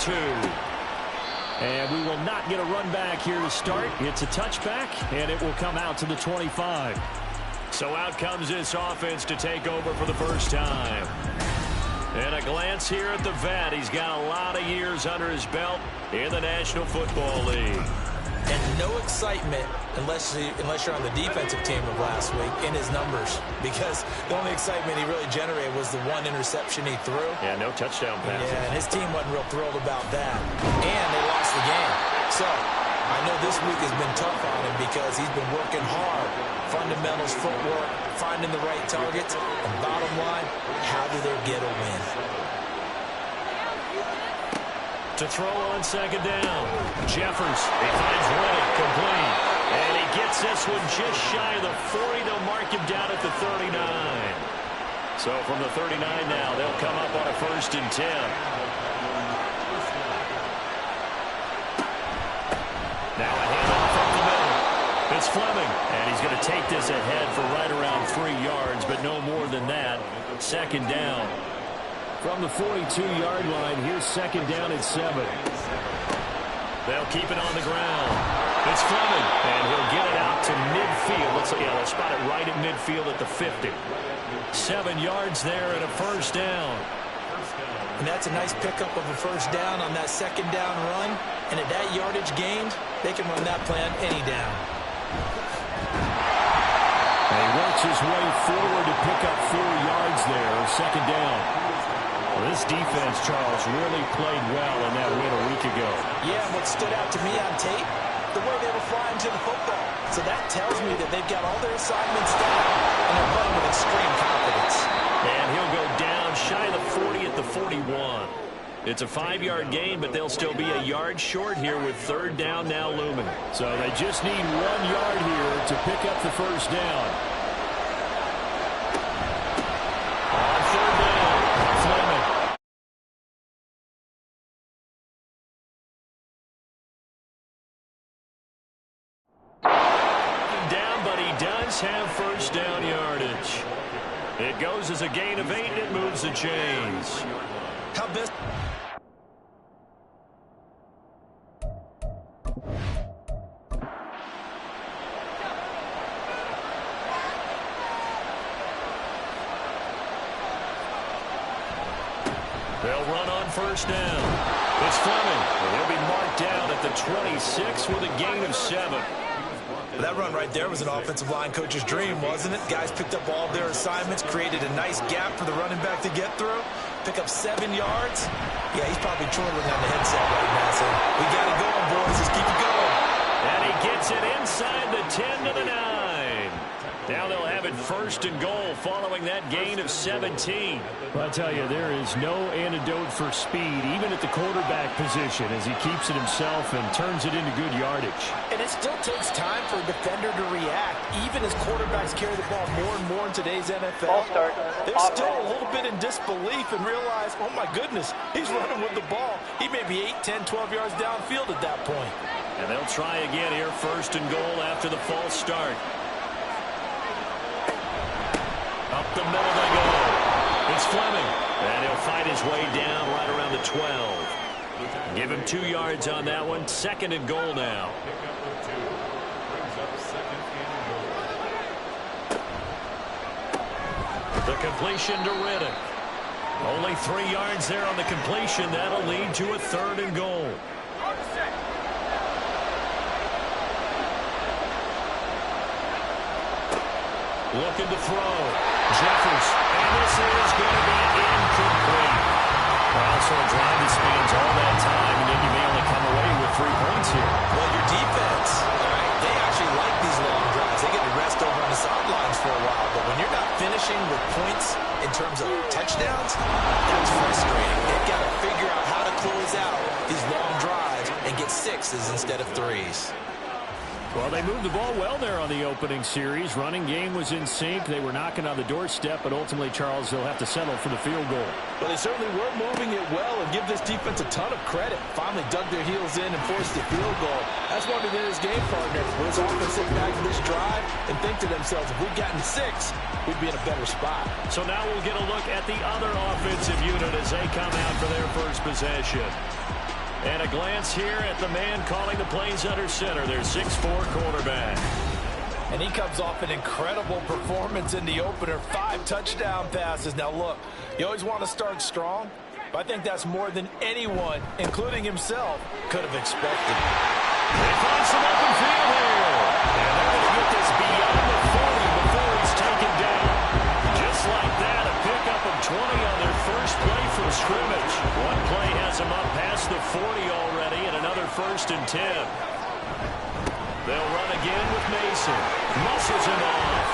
2. And we will not get a run back here to start. It's a touchback, and it will come out to the 25. So out comes this offense to take over for the first time. And a glance here at the vet. He's got a lot of years under his belt in the National Football League. And no excitement unless you're on the defensive team of last week in his numbers, because the only excitement he really generated was the one interception he threw. Yeah, no touchdown passes. Yeah, and his team wasn't real thrilled about that. And they lost the game. So I know this week has been tough on him because he's been working hard. Fundamentals, footwork, finding the right targets. And bottom line, how do they get a win? To throw on second down. Jeffers, he finds Riddick, complete. And he gets this one just shy of the 40. They'll mark him down at the 39. So from the 39 now, they'll come up on a 1st and 10. Now a handoff up the middle. It's Fleming. And he's going to take this ahead for right around 3 yards, but no more than that. 2nd down. From the 42-yard line, here's 2nd down and 7. They'll keep it on the ground. It's Fleming, and he'll get it out to midfield. They'll spot it right at midfield at the 50. 7 yards there and a 1st down. And that's a nice pickup of a 1st down on that 2nd down run. And at that yardage gained, they can run that plan any down. And he works his way forward to pick up 4 yards there, 2nd down. Well, this defense, Charles, really played well in that win a week ago. Yeah, what stood out to me on tape, the way they were flying to the football. So that tells me that they've got all their assignments down, and they're playing with extreme confidence. And he'll go down shy of the 40 at the 41. It's a 5-yard gain, but they'll still be a yard short here with 3rd down now looming. So they just need 1 yard here to pick up the 1st down. On 3rd down, Fleming. Down, but he does have 1st down yardage. It goes as a gain of 8, and it moves the chains. How best? They'll run on 1st down. It's Fleming. He'll be marked down at the 26 with a gain of 7. That run right there was an offensive line coach's dream, wasn't it? Guys picked up all their assignments, created a nice gap for the running back to get through, pick up 7 yards. Yeah, he's probably chortling on the headset right now, so we got it going, boys. Let's keep it going. And he gets it inside the 10 to the 9. Now they'll have it 1st and goal following that gain of 17. Well, I tell you, there is no antidote for speed, even at the quarterback position, as he keeps it himself and turns it into good yardage. And it still takes time for a defender to react, even as quarterbacks carry the ball more and more in today's NFL. They're still a little bit in disbelief and realize, oh my goodness, he's running with the ball. He may be 8, 10, 12 yards downfield at that point. And they'll try again here, 1st and goal after the false start. Up the middle they go. It's Fleming. And he'll fight his way down right around the 12. Give him 2 yards on that one. 2nd and goal now. The completion to Riddick. Only 3 yards there on the completion. That'll lead to a 3rd and goal. Looking to throw. Jeffers. And this is going to be incomplete. Well, so a drive that spans all that time, and then you may only come away with 3 points here. Well, your defense, all right, they actually like these long drives. They get to rest over on the sidelines for a while. But when you're not finishing with points in terms of touchdowns, that's frustrating. They've got to figure out how to close out these long drives and get 6s instead of 3s. Well, they moved the ball well there on the opening series. Running game was in sync. They were knocking on the doorstep, but ultimately, Charles, they'll have to settle for the field goal. Well, they certainly were moving it well, and give this defense a ton of credit. Finally dug their heels in and forced the field goal. That's why they're his game partner. Will this offense sit back to this drive and think to themselves, if we'd gotten 6, we'd be in a better spot. So now we'll get a look at the other offensive unit as they come out for their first possession. And a glance here at the man calling the plays under center, their 6'4" quarterback. And he comes off an incredible performance in the opener. 5 touchdown passes. Now, look, you always want to start strong, but I think that's more than anyone, including himself, could have expected. They find some open field here. And they're going to get this beyond the 40 before he's taken down. Just like that, a pickup of 20 on their first play from scrimmage. One play has him up past the 40 already, and another 1st and 10. They'll run again with Mason. Muscles him off.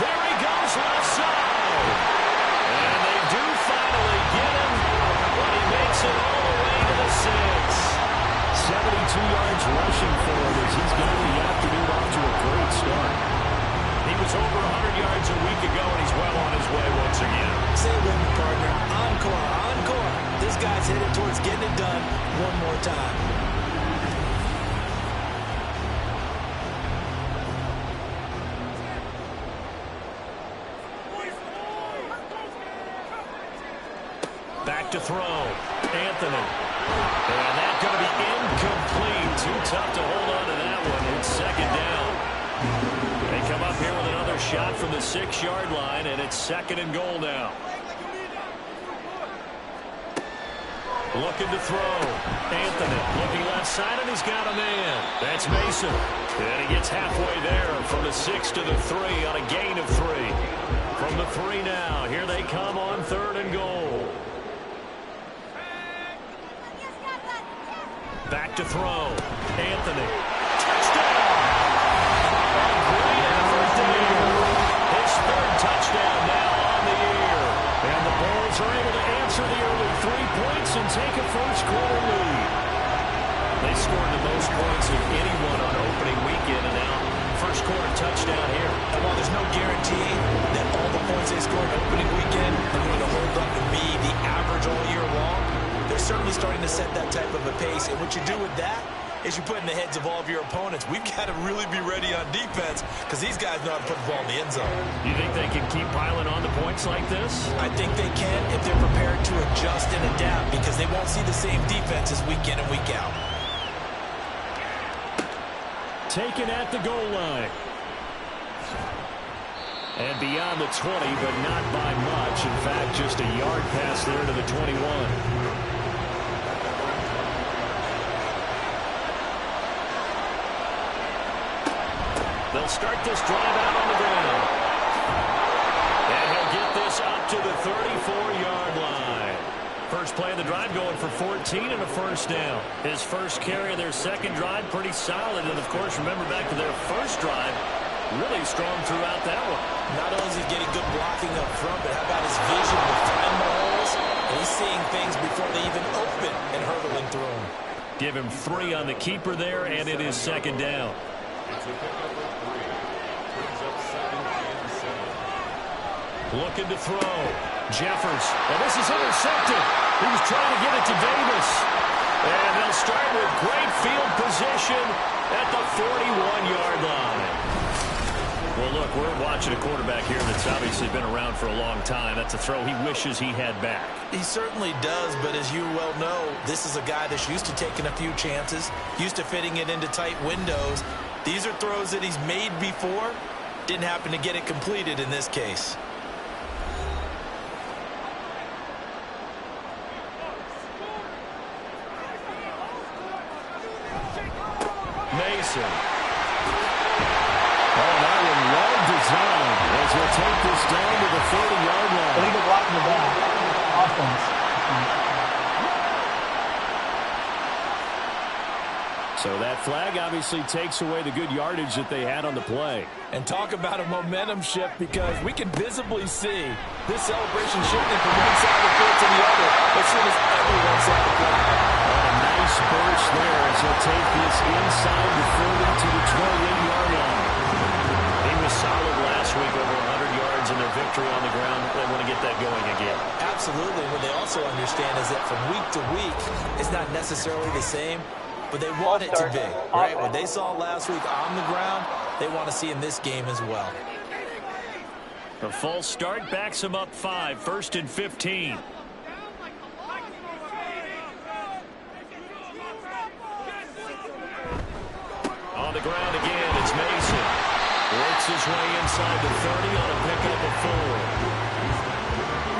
There he goes left side. And they do finally get him, but he makes it all the way to the 6. 72 yards rushing for him as he's got the afternoon off to a great start. He was over 100 yards a week ago, and he's well on his way once again. Say it with me, partner. Encore, encore. This guy's headed towards getting it done one more time. Back to throw. Anthony. And that's going to be incomplete. Too tough to hold on to that one. It's 2nd down. They come up here with another shot from the 6-yard line, and it's 2nd and goal now. Looking to throw. Anthony looking left side, and he's got a man. That's Mason. And he gets halfway there from the 6 to the 3 on a gain of 3. From the 3 now, here they come on 3rd and goal. Back to throw. Anthony. Touchdown! A great effort there. His 3rd touchdown now on the year. And the Bulls are able to answer the early 3 points and take a first-quarter lead. They scored the most points of anyone on opening weekend, and now first-quarter touchdown here. And while there's no guarantee that all the points they scored opening weekend are going to hold up and be the average all year long, they're certainly starting to set that type of a pace. And what you do with that is you put in the heads of all of your opponents, we've got to really be ready on defense because these guys know how to put the ball in the end zone. You think they can keep piling on the points like this? I think they can if they're prepared to adjust and adapt because they won't see the same defenses week in and week out. Taken at the goal line. And beyond the 20, but not by much. In fact, just a yard pass there to the 21. They'll start this drive out on the ground. And he'll get this up to the 34-yard line. First play of the drive going for 14 and a 1st down. His first carry of their 2nd drive, pretty solid. And, of course, remember back to their first drive, really strong throughout that one. Not only is he getting good blocking up front, but how about his vision to find the holes? And he's seeing things before they even open and hurdling through them. Give him 3 on the keeper there, and it is 2nd down. Looking to throw. Jeffers. And this is intercepted. He was trying to get it to Davis. And they'll start with great field position at the 41-yard line. Well, look, we're watching a quarterback here that's obviously been around for a long time. That's a throw he wishes he had back. He certainly does, but as you well know, this is a guy that's used to taking a few chances, used to fitting it into tight windows. These are throws that he's made before. Didn't happen to get it completed in this case. Mason. Oh, that one well designed as he'll take this down to the 40-yard line. Illegal block in the back. Offense. So that flag obviously takes away the good yardage that they had on the play. And talk about a momentum shift because we can visibly see this celebration shifting from one side of the field to the other as soon as everyone saw the flag. Nice burst there as he'll take this inside the 40 to the 28-yard line. He was solid last week, over 100 yards in their victory on the ground. They want to get that going again. Absolutely. What they also understand is that from week to week, it's not necessarily the same, but they want it to be. Right? What they saw last week on the ground, they want to see in this game as well. The false start backs him up 5, 1st and 15. ground again. It's Mason. Works his way inside the 30 on a pickup of 4.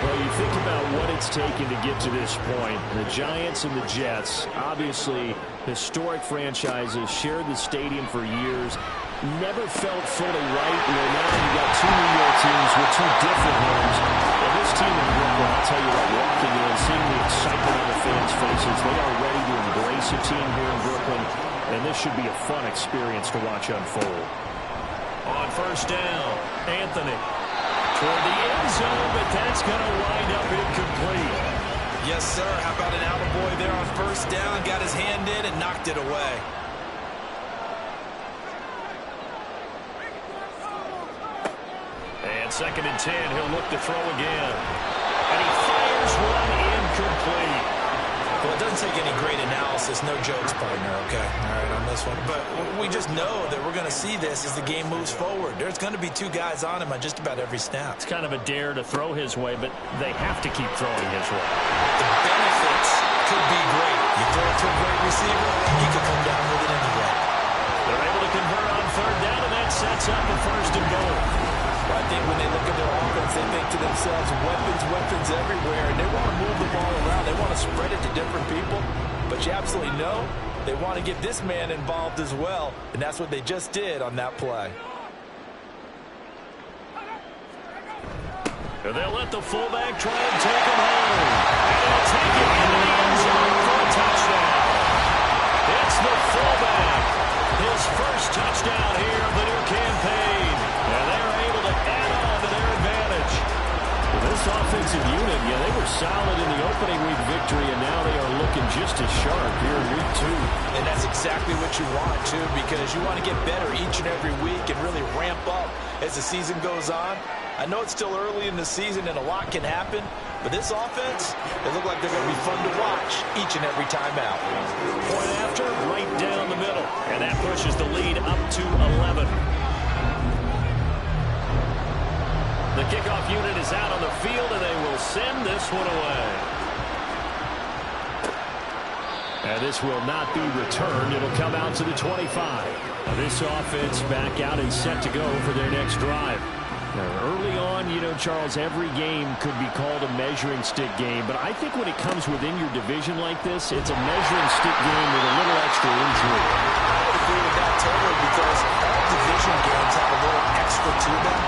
Well, you think about what it's taken to get to this point. The Giants and the Jets, obviously historic franchises, shared the stadium for years, never felt fully right. Well, now you've got two New York teams with two different homes. And this team in Brooklyn, I'll tell you what, walking in, seeing the excitement on the fans' faces, they are ready to embrace a team here in Brooklyn, and this should be a fun experience to watch unfold. On first down, Anthony toward the end zone, but that's going to wind up incomplete. Yes, sir. How about an attaboy there on first down? Got his hand in and knocked it away. And 2nd and 10, he'll look to throw again. And he fires one incomplete. Well, it doesn't take any great analysis. No jokes, partner, okay? All right, on this one. But we just know that we're going to see this as the game moves forward. There's going to be two guys on him on just about every snap. It's kind of a dare to throw his way, but they have to keep throwing his way. The benefits could be great. You throw it to a great receiver, he could come down with it anyway. They're able to convert on 3rd down, and that sets up a 1st and goal. I think when they look at their offense, they think to themselves, weapons everywhere, and they want to move the ball around. They want to spread it to different people, but you absolutely know they want to get this man involved as well, and that's what they just did on that play. And they'll let the fullback try and take him home. And he'll take it into the end zone for a touchdown. It's the fullback. His first touchdown here of the new campaign. And they're able to add on to their advantage. Well, this offensive unit, they were solid in the opening week victory, and now they are looking just as sharp here in week 2. And that's exactly what you want, too, because you want to get better each and every week and really ramp up as the season goes on. I know it's still early in the season and a lot can happen, but this offense, they look like they're going to be fun to watch each and every time out. Point after, right down the middle, and that pushes the lead up to 11. The kickoff unit is out on the field, and they will send this one away. And this will not be returned. It'll come out to the 25. This offense back out and set to go for their next drive. Now, early on, Charles, every game could be called a measuring stick game, but I think when it comes within your division like this, it's a measuring stick game with a little extra injury. I would agree with that totally because all division games have a little extra to them.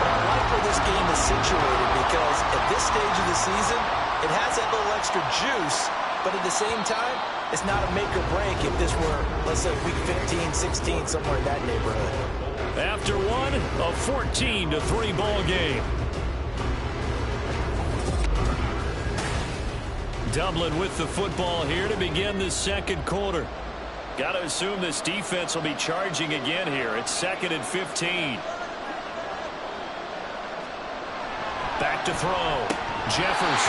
But I like where this game is situated because at this stage of the season, it has that little extra juice, but at the same time, it's not a make or break if this were, let's say, week 15, 16, somewhere in that neighborhood. After one, a 14-3 ball game. Dublin with the football here to begin the second quarter. Got to assume this defense will be charging again here. It's 2nd and 15. Back to throw. Jeffers.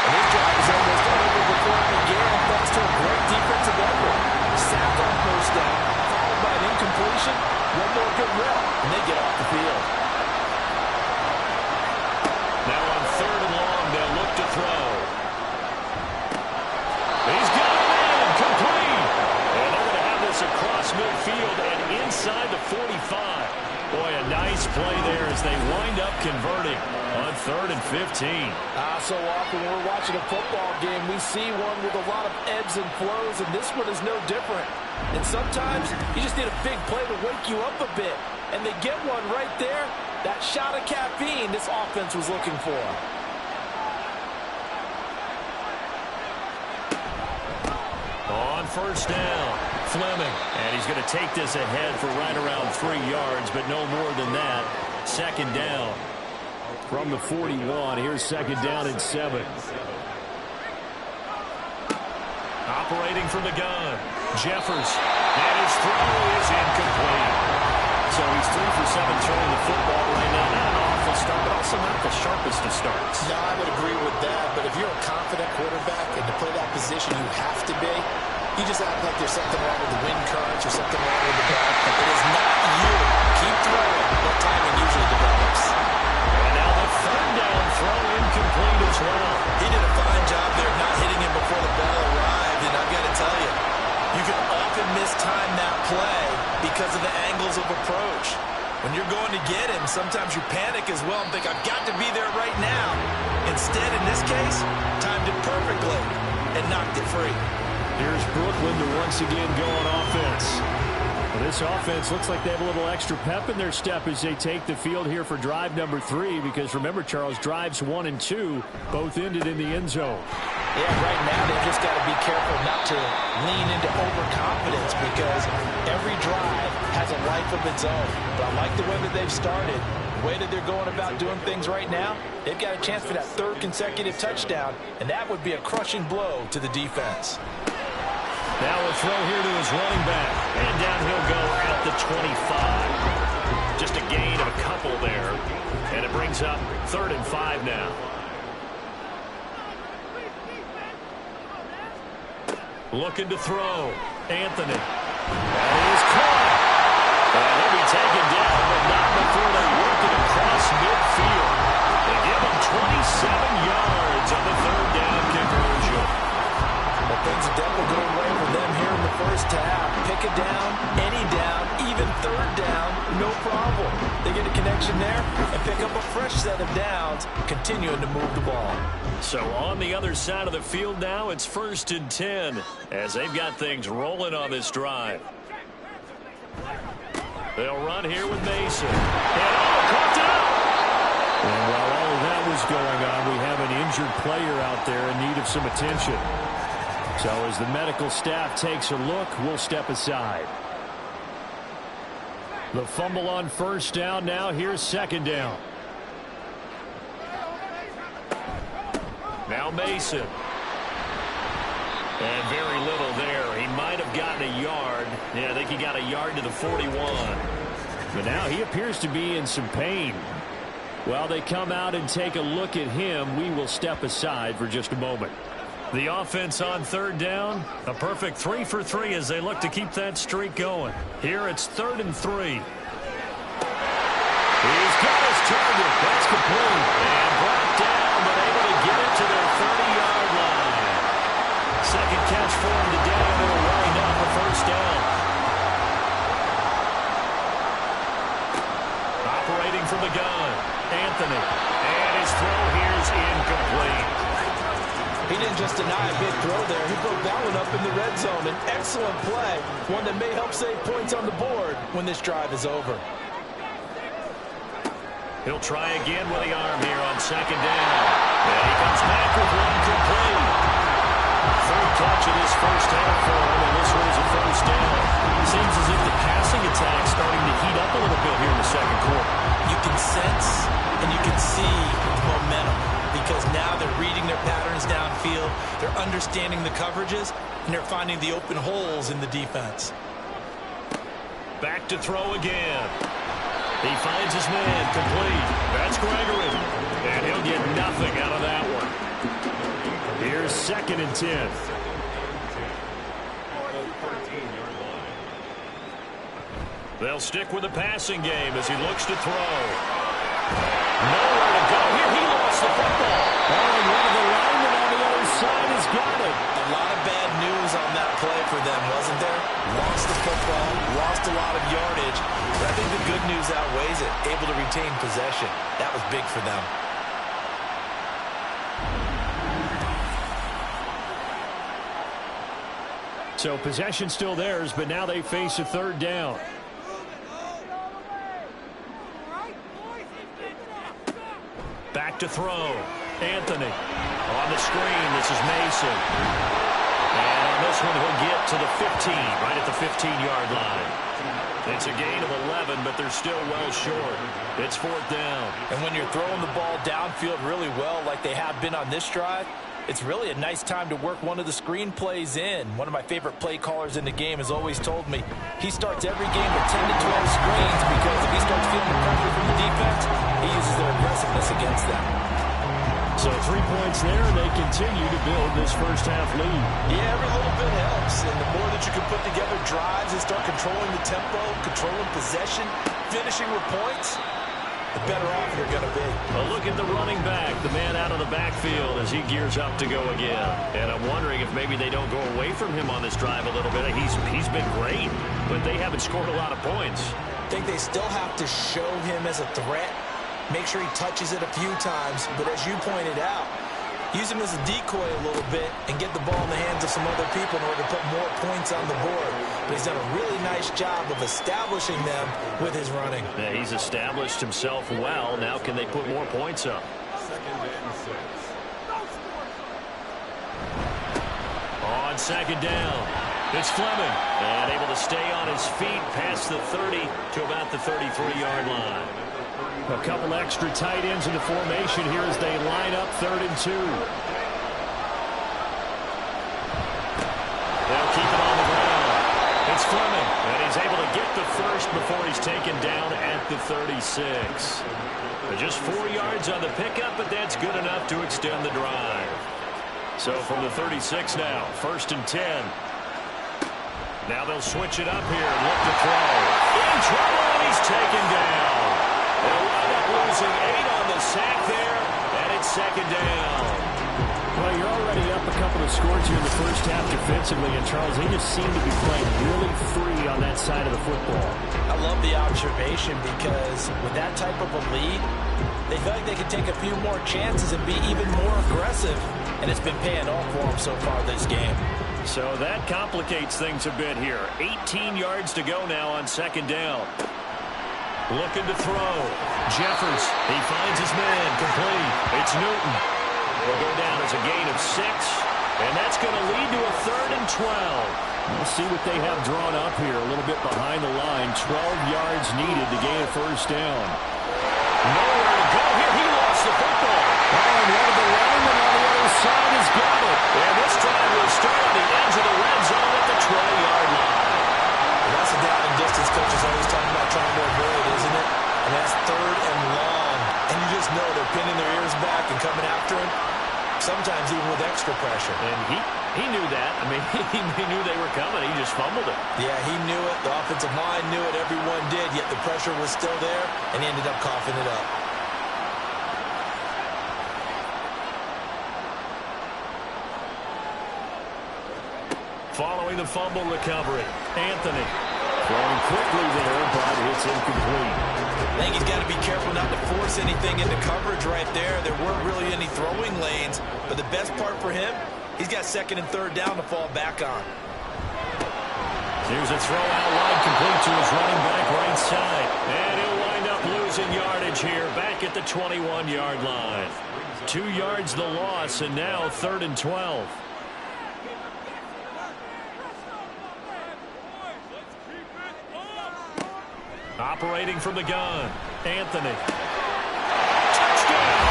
And his drive is almost over before it began, thanks to a great defensive effort. Sacked on first down, followed by an incompletion. One more good rep, and they get off the field. Now on 3rd and long, they'll look to throw. He's got it in, complete. And they're going to have this across midfield and inside the 45. Boy, a nice play there as they wind up converting on 3rd and 15. So often when we're watching a football game, we see one with a lot of ebbs and flows, and this one is no different. And sometimes you just need a big play to wake you up a bit. And they get one right there. That shot of caffeine this offense was looking for. On first down, Fleming. And he's going to take this ahead for right around 3 yards, but no more than that. 2nd down. From the 41, here's 2nd down and 7. Operating from the gun, Jeffers. And his throw is incomplete. So he's 3 for 7 throwing the football right now. Not an awful start, but also not the sharpest of starts. No, I would agree with that. But if you're a confident quarterback and to play that position, you have to be. You just act like there's something wrong with the wind currents or something wrong with the bat. It is not you. Keep throwing. That timing usually develops. And now the 3rd down throw incomplete as well. He did a fine job there not hitting him before the ball arrived, and I've got to tell you, you can often mistime that play because explosive approach. When you're going to get him, sometimes you panic as well and think, I've got to be there right now. Instead, in this case, timed it perfectly and knocked it free. Here's Brooklyn to once again go on offense. Well, this offense looks like they have a little extra pep in their step as they take the field here for drive number 3, because remember, Charles, drives 1 and 2 both ended in the end zone. Yeah, right now they've just got to be careful not to lean into overconfidence, because every drive has a life of its own. But I like the way that they've started. The way that they're going about doing things right now, they've got a chance for that 3rd consecutive touchdown, and that would be a crushing blow to the defense. Now a throw here to his running back. And down he'll go at the 25. Just a gain of a couple there. And it brings up 3rd and 5 now. Looking to throw. Anthony. That is caught. And he'll be taken down, but not before they work it across midfield. They give him 27 yards on the 3rd down conversion. Well, things are definitely going away for them here in the first half. Pick it down, any down, even 3rd down, no problem. They get a connection there and pick up a fresh set of downs, continuing to move the ball. So on the other side of the field now, it's 1st and 10 as they've got things rolling on this drive. They'll run here with Mason. And caught it up! And while all of that was going on, we have an injured player out there in need of some attention. So as the medical staff takes a look, we'll step aside. The fumble on 1st down now. Here's 2nd down. Now Mason. And very little there. He might have gotten a yard. Yeah, I think he got a yard to the 41. But now he appears to be in some pain. While they come out and take a look at him, we will step aside for just a moment. The offense on 3rd down, a perfect 3 for 3 as they look to keep that streak going. Here it's 3rd and 3. He's got his target. That's complete. And brought down, but able to get it to their 30-yard line. Second catch for him today, and it'll wind up a 1st down. Operating from the gun, Anthony. And his throw here's incomplete. He didn't just deny a big throw there. He broke that one up in the red zone. An excellent play, one that may help save points on the board when this drive is over. He'll try again with the arm here on 2nd down. And he comes back with one complete. 3rd catch of this first half for him, and this one is a 1st down. Seems as if the passing attack's starting to heat up a little bit here in the 2nd quarter. You can sense and you can see momentum, because now they're reading their patterns downfield, they're understanding the coverages, and they're finding the open holes in the defense. Back to throw again. He finds his man complete. That's Gregory. And he'll get nothing out of that one. Here's 2nd and 10. They'll stick with the passing game as he looks to throw. Nowhere to go here. He lost the football. Oh, and one of the linemen on the other side has got it. A lot of bad news on that play for them, wasn't there? Lost the football, lost a lot of yardage, but I think the good news outweighs it. Able to retain possession. That was big for them. So possession still theirs, but now they face a 3rd down. Back to throw. Anthony on the screen. This is Mason. And on this one, he'll get to the 15, right at the 15-yard line. It's a gain of 11, but they're still well short. It's 4th down. And when you're throwing the ball downfield really well like they have been on this drive, it's really a nice time to work one of the screen plays in. One of my favorite play callers in the game has always told me he starts every game with 10 to 12 screens, because if he starts feeling the pressure from the defense, he uses their aggressiveness against them. So 3 points there, and they continue to build this first half lead. Yeah, every little bit helps, and the more that you can put together drives and start controlling the tempo, controlling possession, finishing with points, the better off you're going to be. A look at the running back, the man out of the backfield as he gears up to go again. And I'm wondering if maybe they don't go away from him on this drive a little bit. He's been great, but they haven't scored a lot of points. think they still have to show him as a threat, make sure he touches it a few times, but as you pointed out, use him as a decoy a little bit and get the ball in the hands of some other people in order to put more points on the board. But he's done a really nice job of establishing them with his running. Yeah, he's established himself well. Now can they put more points up? On second down, it's Fleming. And able to stay on his feet past the 30 to about the 33-yard line. A couple extra tight ends in the formation here as they line up 3rd and 2. They'll keep it on the ground. It's Fleming, and he's able to get the first before he's taken down at the 36. Just 4 yards on the pickup, but that's good enough to extend the drive. So from the 36 now, 1st and 10. Now they'll switch it up here and look to throw. In trouble, and he's taken down. They'll wind up losing 8 on the sack there, and it's 2nd down. Well, you're already up a couple of scores here in the first half defensively, and Charles, they just seem to be playing really free on that side of the football. I love the observation because with that type of a lead, they feel like they can take a few more chances and be even more aggressive, and it's been paying off for them so far this game. So that complicates things a bit here. 18 yards to go now on 2nd down. Looking to throw. Jeffers, he finds his man, complete. It's Newton. Will go down as a gain of 6, and that's going to lead to a 3rd and 12. We'll see what they have drawn up here, a little bit behind the line. 12 yards needed to gain a 1st down. Nowhere to go here. He lost the football. Oh, and one of the linemen on the other side has got it. And this drive will start on the edge of the red zone at the 20-yard line. That's a down and distance coaches always talking about trying to avoid, isn't it? And that's 3rd and long. And you just know they're pinning their ears back and coming after him, sometimes even with extra pressure. And he knew that. I mean, he knew they were coming. He just fumbled it. Yeah, he knew it. The offensive line knew it. Everyone did, yet the pressure was still there, and he ended up coughing it up. Following the fumble recovery, Anthony throwing quickly there, but it's incomplete. I think he's got to be careful not to force anything into coverage right there. There weren't really any throwing lanes, but the best part for him, he's got 2nd and 3rd down to fall back on. Here's a throw out wide, complete to his running back right side. And he'll wind up losing yardage here, back at the 21-yard line. 2 yards the loss, and now 3rd and 12. Operating from the gun, Anthony. Touchdown!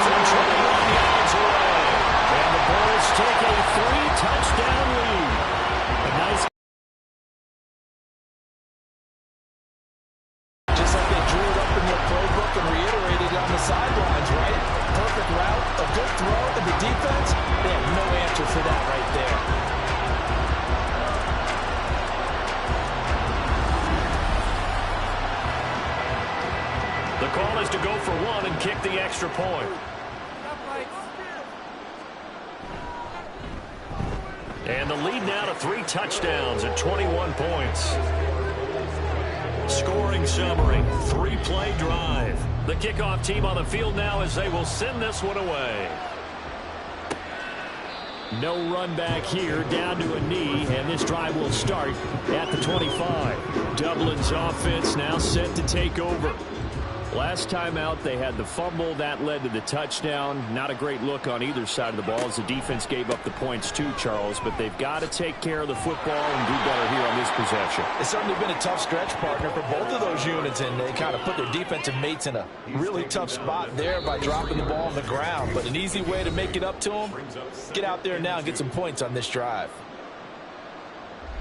From 21 yards away. And the Bulls take a 3-touchdown lead. A nice. Just like they drew it up in their playbook and reiterated it on the sidelines, right? Perfect route, a good throw, and the defense, they have no answer for that right there. The call is to go for 1 and kick the extra point. And the lead now to 3 touchdowns at 21 points. Scoring summary, 3-play drive. The kickoff team on the field now as they will send this one away. No run back here, down to a knee, and this drive will start at the 25. Dublin's offense now set to take over. Last time out, they had the fumble. That led to the touchdown. Not a great look on either side of the ball as the defense gave up the points too, Charles. But they've got to take care of the football and do better here on this possession. It's certainly been a tough stretch, partner, for both of those units, and they kind of put their defensive mates in a really tough spot there by dropping the ball on the ground. But an easy way to make it up to them, get out there now and get some points on this drive.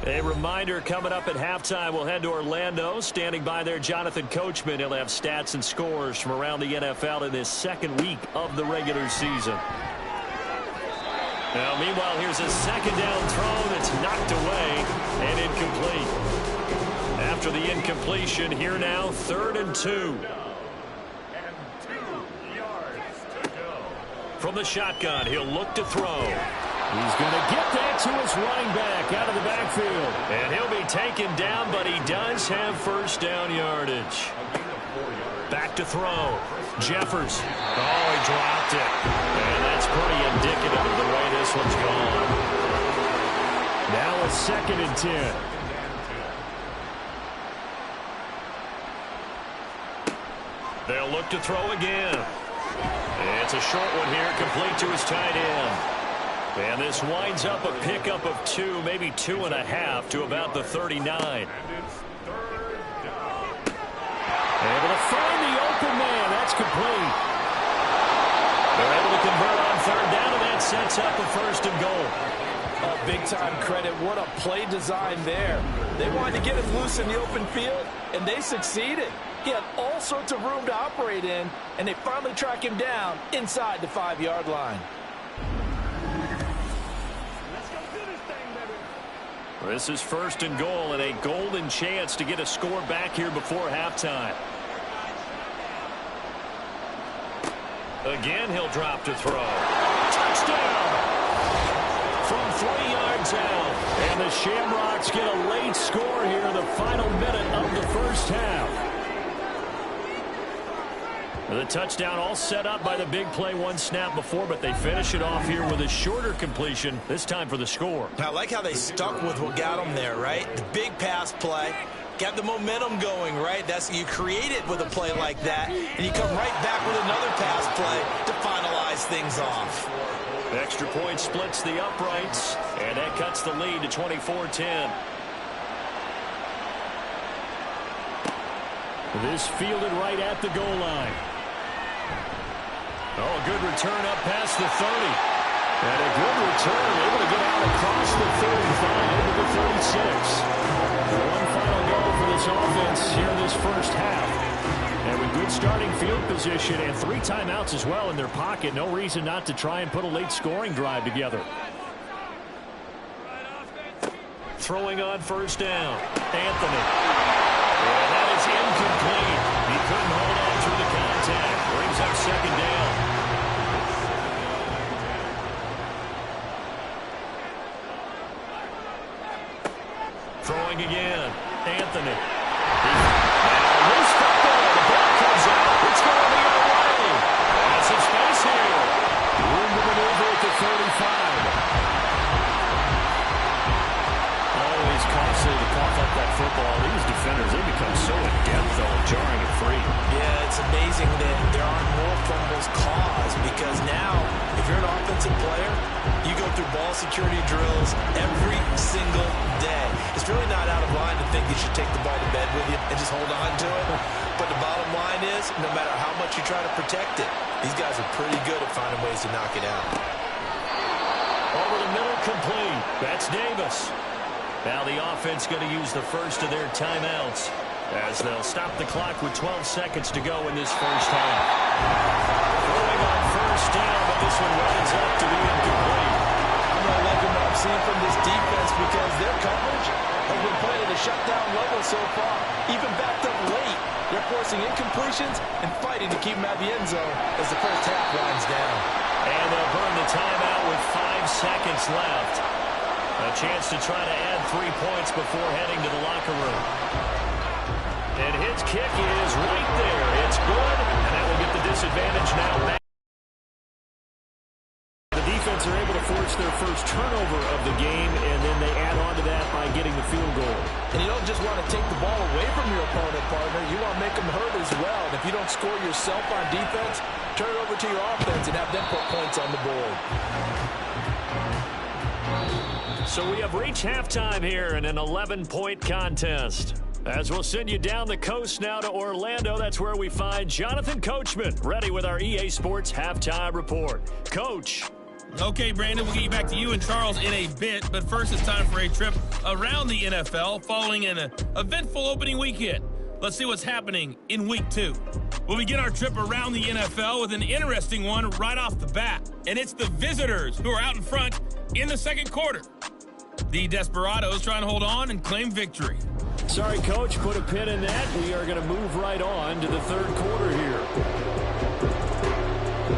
A reminder, coming up at halftime, we'll head to Orlando. Standing by there, Jonathan Coachman. He'll have stats and scores from around the NFL in this 2nd week of the regular season. Now, meanwhile, here's a 2nd down throw that's knocked away and incomplete. After the incompletion, here now, 3rd and 2. From the shotgun, he'll look to throw. He's going to get that to his running back out of the backfield. And he'll be taken down, but he does have first down yardage. Back to throw. Jeffers. Oh, he dropped it. And that's pretty indicative of the way this one's gone. Now a 2nd and 10. They'll look to throw again. It's a short one here, complete to his tight end. And this winds up a pickup of 2, maybe 2.5 to about the 39. Able to find the open man. That's complete. They're able to convert on 3rd down, and that sets up a 1st and goal. Big-time credit. What a play design there. They wanted to get him loose in the open field, and they succeeded. He had all sorts of room to operate in, and they finally track him down inside the 5-yard line. This is 1st and goal, and a golden chance to get a score back here before halftime. Again, he'll drop to throw. Touchdown! From 3 yards out. And the Shamrocks get a late score here in the final minute of the first half. The touchdown all set up by the big play 1 snap before, but they finish it off here with a shorter completion, this time for the score. I like how they stuck with what got them there, right? The big pass play. Got the momentum going, right? You create it with a play like that, and you come right back with another pass play to finalize things off. Extra point splits the uprights, and that cuts the lead to 24-10. This fielded right at the goal line. Oh, a good return up past the 30. And a good return, able to get out across the 35 to the 36. One final goal for this offense here in this first half. And with good starting field position and 3 timeouts as well in their pocket, no reason not to try and put a late scoring drive together. Throwing on 1st down. Anthony. And that is incomplete. He couldn't hold on through the contact. Brings up 2nd down. Throwing again. Anthony. Now loose football. The ball comes out. It's going the other way. That's some space here. Room to maneuver at the 35. Always costly to cough up that football. These defenders, they become so adept, though, at jarring it free. Yeah, it's amazing that there aren't more fumbles caused, because now, if you're an offensive player, you go through ball security drills every single day. It's really not out of line to think you should take the ball to bed with you and just hold on to it. But the bottom line is, no matter how much you try to protect it, these guys are pretty good at finding ways to knock it out. Over the middle, complete. That's Davis. Now the offense going to use the first of their timeouts as they'll stop the clock with 12 seconds to go in this first half. Throwing on 1st down, but this one winds up to be incomplete. I'm not liking what I'm seeing from this defense, because their coverage has been playing at a shutdown level so far. Even backed up late, they're forcing incompletions and fighting to keep them at the end zone as the first half winds down. And they'll burn the timeout with 5 seconds left. A chance to try to add 3 points before heading to the locker room. And his kick is right there. It's good, and that will get the disadvantage now back. The defense are able to force their first turnover of the game, and then they add on to that by getting the field goal. And you don't just want to take the ball away from your opponent, partner. You want to make them hurt as well. And if you don't score yourself on defense, turn it over to your offense and have them put points on the board. So we have reached halftime here in an 11-point contest. As we'll send you down the coast now to Orlando, that's where we find Jonathan Coachman, ready with our EA Sports Halftime Report. Coach. Okay, Brandon, we'll get you back to you and Charles in a bit, but first it's time for a trip around the NFL following an eventful opening weekend. Let's see what's happening in Week 2. We'll begin our trip around the NFL with an interesting one right off the bat, and it's the visitors who are out in front in the second quarter. The Desperados trying to hold on and claim victory. Sorry, Coach, put a pin in that. We are going to move right on to the third quarter here.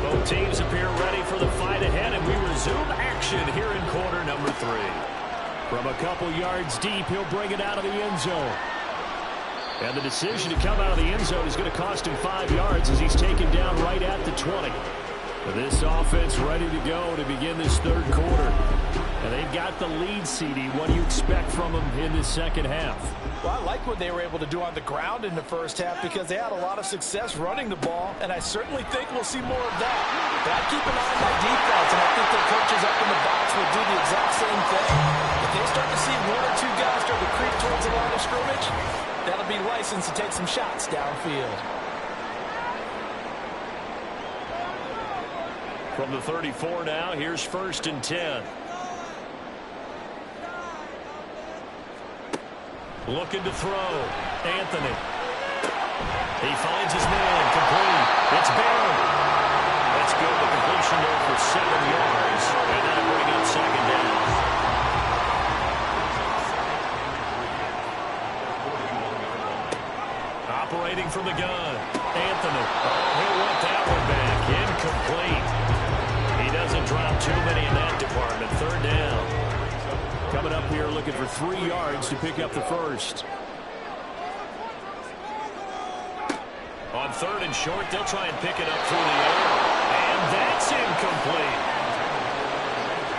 Both teams appear ready for the fight ahead, and we resume action here in 3. From a couple yards deep, he'll bring it out of the end zone. And the decision to come out of the end zone is going to cost him 5 yards as he's taken down right at the 20. This offense ready to go to begin this third quarter. And they've got the lead, CD. What do you expect from them in this second half? Well, I like what they were able to do on the ground in the first half because they had a lot of success running the ball, and I certainly think we'll see more of that. But I keep an eye on that defense, and I think their coaches up in the box will do the exact same thing. If they start to see 1 or 2 guys start to creep towards the line of scrimmage, that'll be licensed to take some shots downfield. From the 34 now, here's 1st and 10. Looking to throw. Anthony. He finds his man. Complete. It's Barron. That's good. The completion there for 7 yards. And that'll bring up 2nd down. Operating from the gun. Anthony. Oh, he'll want that one back. Incomplete. He doesn't drop too many in that department. 3rd down. Coming up here looking for 3 yards to pick up the first. On 3rd and short, they'll try and pick it up through the air. And that's incomplete.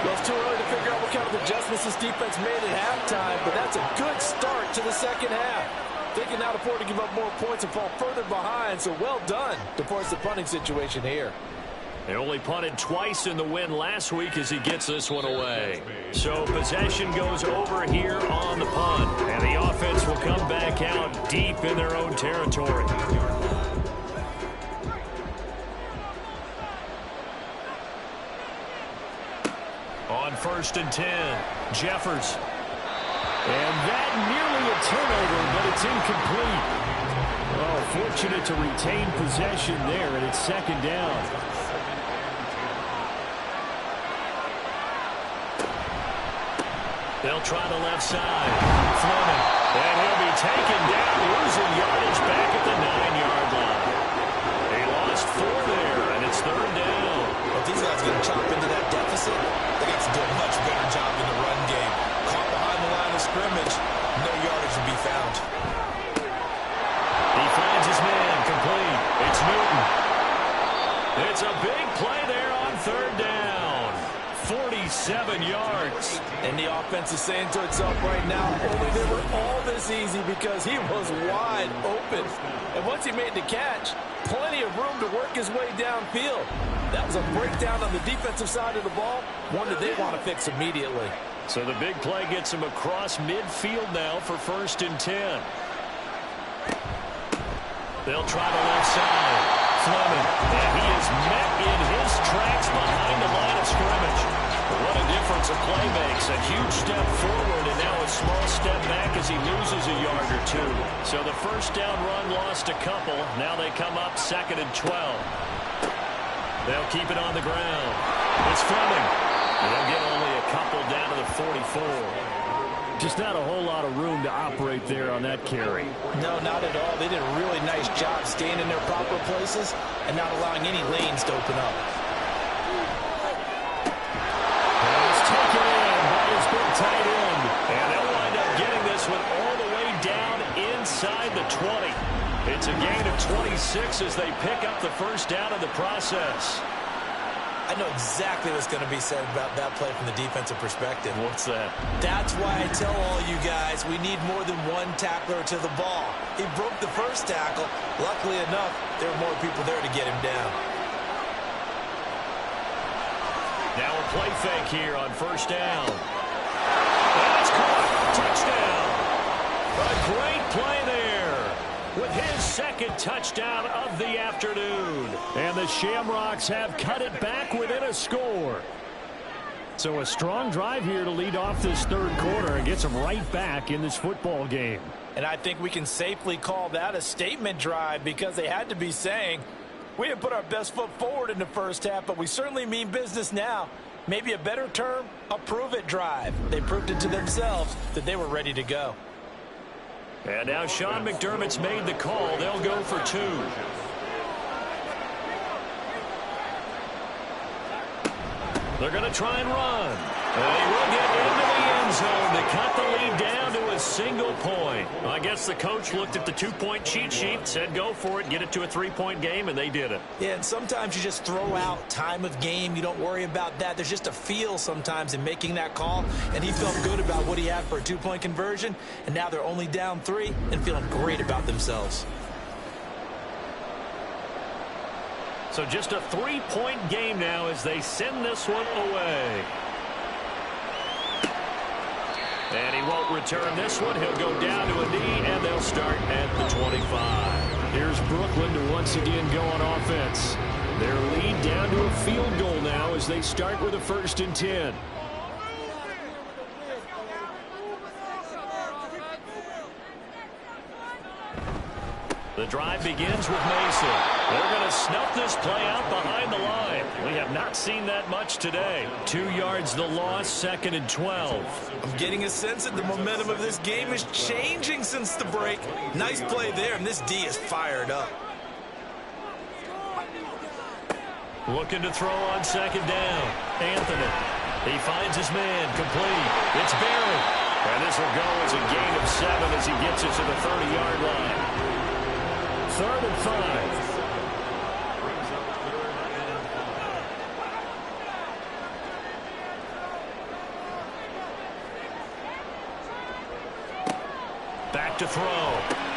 Well, it's too early to figure out what kind of adjustments this defense made at halftime, but that's a good start to the second half. They can now afford to give up more points and fall further behind, so well done to force the punting situation here. They only punted twice in the win last week as he gets this one away. So possession goes over here on the punt. And the offense will come back out deep in their own territory. On 1st and 10, Jeffers. And that nearly a turnover, but it's incomplete. Oh, fortunate to retain possession there, and it's 2nd down. They'll try the left side. Fleming. And he'll be taken down, losing yardage back at the 9-yard line. He lost 4 there, and it's 3rd down. If these guys get chopped into that deficit, they got to do a much better job in the run game. Caught behind the line of scrimmage, no yardage to be found. He finds his man, complete. It's Newton. It's a big play there on 3rd down. 47 yards. And the offense is saying to itself right now, only they were all this easy because he was wide open. And once he made the catch, plenty of room to work his way downfield. That was a breakdown on the defensive side of the ball, one that they want to fix immediately. So the big play gets him across midfield now for 1st and 10. They'll try the left side. Fleming, and he is met in his tracks behind the line of scrimmage. What a difference a play makes. A huge step forward and now a small step back as he loses a yard or 2. So the 1st down run lost a couple. Now they come up 2nd and 12. They'll keep it on the ground. It's Fleming. They'll get only a couple down to the 44. Just not a whole lot of room to operate there on that carry. No, not at all. They did a really nice job staying in their proper places and not allowing any lanes to open up. And it's taken in by his big tight end. And they'll wind up getting this one all the way down inside the 20. It's a gain of 26 as they pick up the 1st down in the process. I know exactly what's going to be said about that play from the defensive perspective. What's that? That's why I tell all you guys we need more than one tackler to the ball. He broke the first tackle. Luckily enough, there were more people there to get him down. Now a play fake here on 1st down. That's caught. Touchdown. A great play there with his 2nd touchdown of the afternoon. And the Shamrocks have cut it back within a score. So a strong drive here to lead off this 3rd quarter and gets them right back in this football game. And I think we can safely call that a statement drive because they had to be saying, we didn't put our best foot forward in the first half, but we certainly mean business now. Maybe a better term, a prove-it drive. They proved it to themselves that they were ready to go. And now Sean McDermott's made the call. They'll go for 2. They're going to try and run. He will get into the end zone to cut the lead down to a single point. Well, I guess the coach looked at the 2-point cheat sheet, said go for it, get it to a 3-point game, and they did it. Yeah, and sometimes you just throw out time of game. You don't worry about that. There's just a feel sometimes in making that call, and he felt good about what he had for a 2-point conversion, and now they're only down 3 and feeling great about themselves. So just a 3-point game now as they send this one away. And he won't return this one. He'll go down to a knee, and they'll start at the 25. Here's Brooklyn to once again go on offense. Their lead down to a field goal now as they start with a 1st and 10. The drive begins with Mason. They're going to snuff this play out behind the line. We have not seen that much today. 2 yards the loss, 2nd and 12. I'm getting a sense that the momentum of this game is changing since the break. Nice play there, and this D is fired up. Looking to throw on 2nd down. Anthony. He finds his man. Complete. It's Barry. And this will go as a gain of 7 as he gets it to the 30-yard line. 3rd and 5. Back to throw.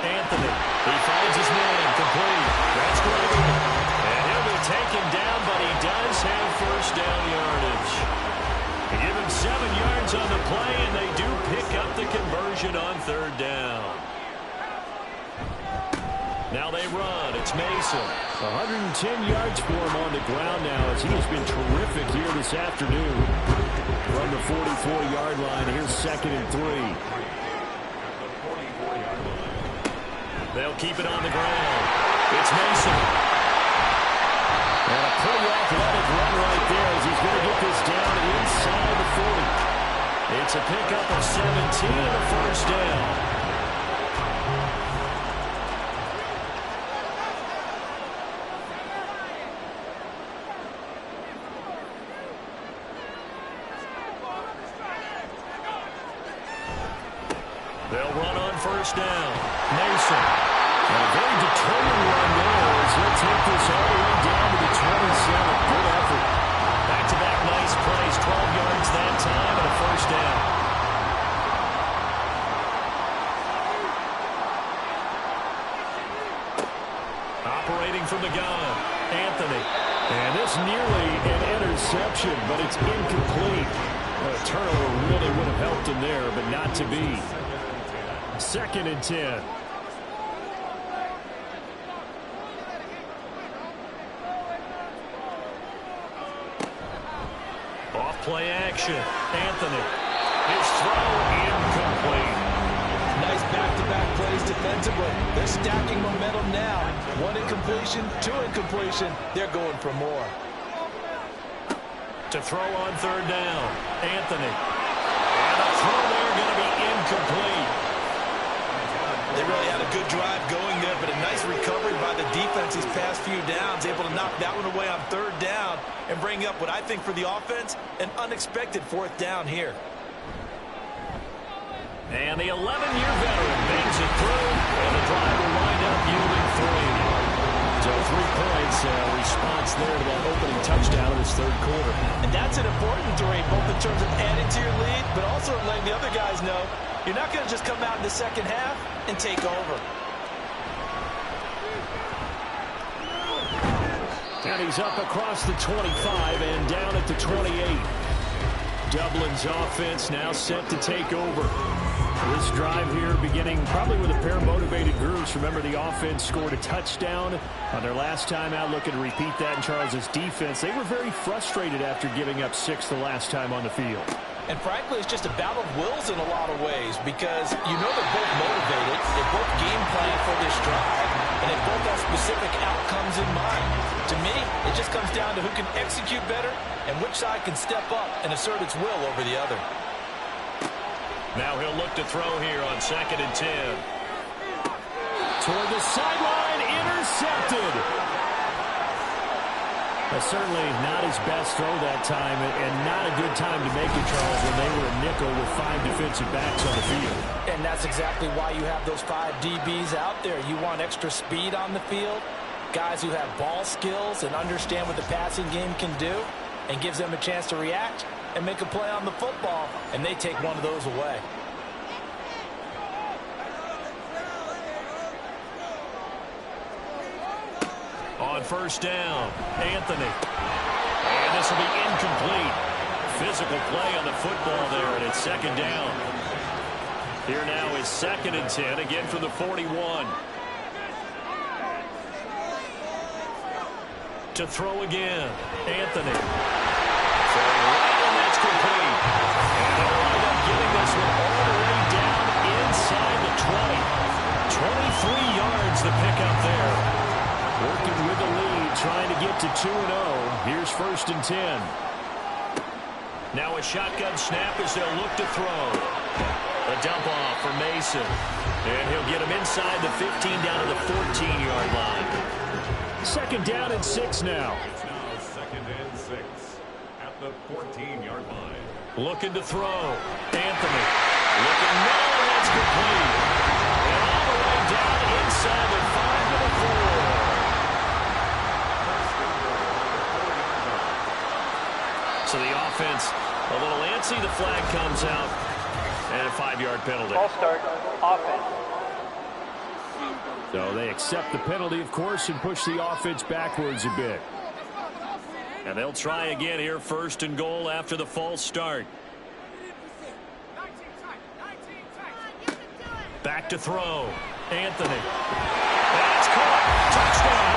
Anthony. He finds his man. Complete. That's Gregory. And he'll be taken down, but he does have 1st down yardage. They give him 7 yards on the play, and they do pick up the conversion on 3rd down. Now they run. It's Mason. 110 yards for him on the ground now as he has been terrific here this afternoon. From the 44-yard line, here's 2nd and 3. They'll keep it on the ground. It's Mason. And a pretty athletic run right there as he's going to get this down inside the 40. It's a pickup of 17 and a 1st down. They'll run on 1st down. Mason. And a very determined run there as he'll take this all the way down to the 27. Good effort. Back-to-back nice plays. 12 yards that time and a 1st down. Operating from the gun. Anthony. And this nearly an interception, but it's incomplete. A turnover really would have helped him there, but not to be. 2nd and 10. Off play action. Anthony. His throw incomplete. Nice back-to-back plays defensively. They're stacking momentum now. 1 incompletion, 2 incompletion. They're going for more. To throw on 3rd down. Anthony. And a throw there going to be incomplete. They really had a good drive going there, but a nice recovery by the defense these past few downs, able to knock that one away on 3rd down and bring up what I think for the offense, an unexpected 4th down here. And the 11-year veteran bangs it through, and the drive will wind up yielding 3. So 3 points, response there to that opening touchdown in this 3rd quarter. And that's an important 3, both in terms of adding to your lead, but also letting the other guys know you're not going to just come out in the 2nd half and take over. And he's up across the 25 and down at the 28. Dublin's offense now set to take over. This drive here beginning probably with a pair of motivated groups. Remember, the offense scored a touchdown on their last time out. Looking to repeat that in Charles' defense. They were very frustrated after giving up 6 the last time on the field. And frankly, it's just a battle of wills in a lot of ways because you know they're both motivated, they both game plan for this drive, and they both have specific outcomes in mind. To me, it just comes down to who can execute better and which side can step up and assert its will over the other. Now he'll look to throw here on 2nd and 10. Toward the sideline, intercepted. Certainly not his best throw that time, and not a good time to make it, Charles, when they were a nickel with 5 defensive backs on the field. And that's exactly why you have those 5 DBs out there. You want extra speed on the field, guys who have ball skills and understand what the passing game can do, and gives them a chance to react and make a play on the football, and they take one of those away. On first down, Anthony. And this will be incomplete. Physical play on the football there, and it's second down. Here now is 2nd and 10, again from the 41. To throw again, Anthony. Throwing right, and that's complete. And they'll wind up getting this one all the way down inside the 20. 23 yards the pickup there. Working with the lead, trying to get to 2-0. Here's 1st and 10. Now a shotgun snap as they'll look to throw. A dump off for Mason. And he'll get him inside the 15 down to the 14-yard line. 2nd down and 6 now. It's now 2nd and 6 at the 14-yard line. Looking to throw. Anthony. Looking now, and that's complete. And all the way down inside the 5 to the 4. So the offense a little antsy. The flag comes out. And a 5-yard penalty. Ball start. Offense. So they accept the penalty, of course, and push the offense backwards a bit. And they'll try again here, 1st and goal after the false start. Back to throw. Anthony. That's caught. Touchdown.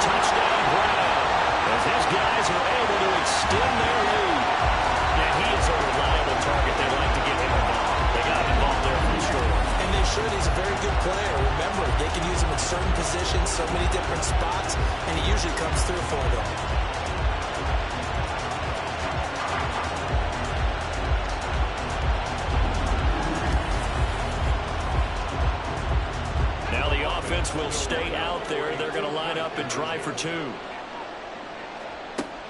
Touchdown Brown. As his guys are able to extend their lead. And he is a reliable target. They like to get him involved. They got him involved there for the score. And they should. He's a very good player. Remember, they can use him in certain positions, so many different spots, and he usually comes through for them. Now the offense will stay out there. They're going to line up and try for 2.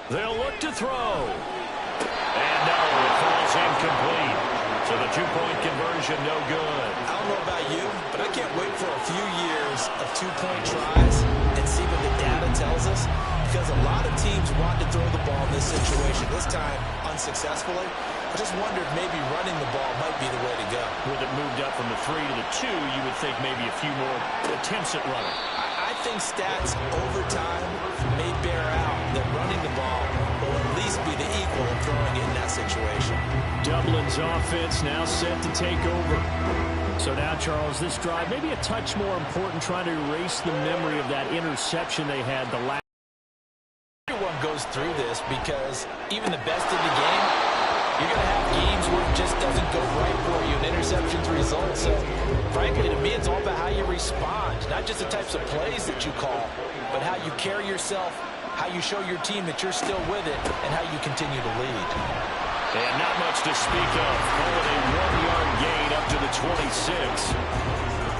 They'll look to throw. And no, it falls incomplete. So the 2-point conversion, no good. I don't know about you, but I can't wait for a few years of 2-point tries and see what the data tells us, because a lot of teams want to throw the ball in this situation, this time unsuccessfully. I just wondered maybe running the ball might be the way to go. With it moved up from the 3 to the 2, you would think maybe a few more attempts at running. I think stats over time may bear out that running the ball will at least be the equal of throwing it in that situation. Dublin's offense now set to take over. So now, Charles, this drive maybe a touch more important, trying to erase the memory of that interception they had the last. Everyone goes through this because even the best in the game, you're going to have games where it just doesn't go right for you, and interceptions result. So, frankly, to me, it's all about how you respond, not just the types of plays that you call, but how you carry yourself, how you show your team that you're still with it, and how you continue to lead. And not much to speak of. Only a 1-yard gain up to the 26.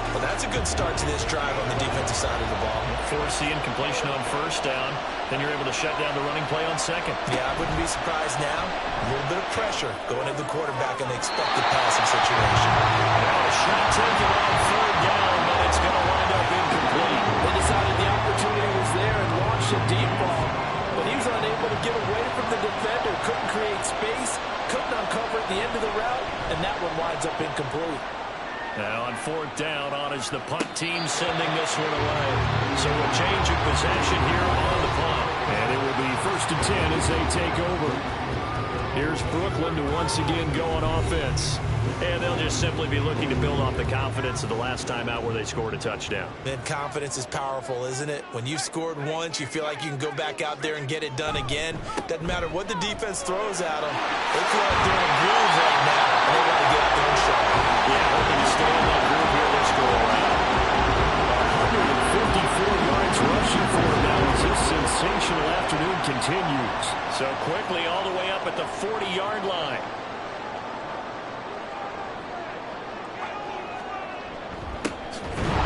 Well, that's a good start to this drive on the defensive side of the ball. Force the incompletion on 1st down. Then you're able to shut down the running play on 2nd. Yeah, I wouldn't be surprised now. A little bit of pressure going at the quarterback in the expected passing situation. Now a shot taken on 3rd down, but it's going to wind up incomplete. They decided the opportunity was there and launched a deep ball, but he was unable to get away from the defender, couldn't create space, couldn't uncover at the end of the route, and that one winds up incomplete. Now on 4th down, on is the punt team sending this one away. So a change of possession here on the punt. And it will be 1st and 10 as they take over. Here's Brooklyn to once again go on offense. And they'll just simply be looking to build off the confidence of the last time out where they scored a touchdown. Man, confidence is powerful, isn't it? When you've scored once, you feel like you can go back out there and get it done again. Doesn't matter what the defense throws at them. They feel like they're in a groove right now, and they got to get out there and show. Yeah, hoping to stay in that groove here this go around. 154 yards rushing for him now as this sensational afternoon continues. So quickly all the way up at the 40-yard line.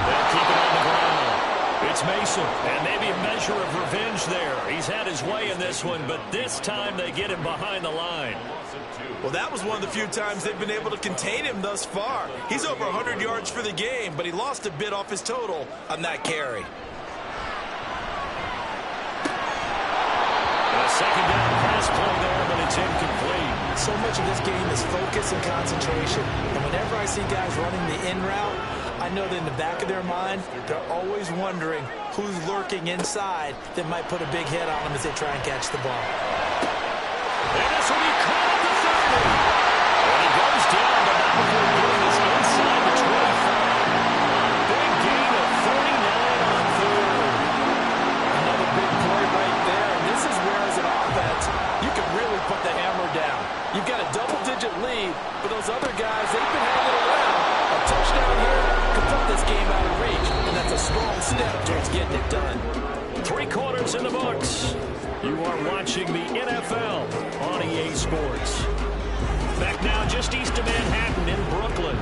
They'll keep it on the ground. It's Mason. Mason. And maybe a measure of revenge there. He's had his way in this one, but this time they get him behind the line. Well, that was one of the few times they've been able to contain him thus far. He's over 100 yards for the game, but he lost a bit off his total on that carry. A second down pass play there, but it's incomplete. So much of this game is focus and concentration. And whenever I see guys running the in route, I know that in the back of their mind, they're always wondering who's lurking inside that might put a big hit on them as they try and catch the ball. And this will be caught at the 30. And he goes down, but not before getting us inside the 25. Big gain of 39 on third. Another big play right there. And this is where, as an offense, you can really put the hammer down. You've got a double-digit lead, but those other guys, they've been hanging around. A touchdown here could put this game out of reach, and that's a small step towards getting it done. 3 quarters in the books. You are watching the NFL on EA Sports. Back now just east of Manhattan in Brooklyn,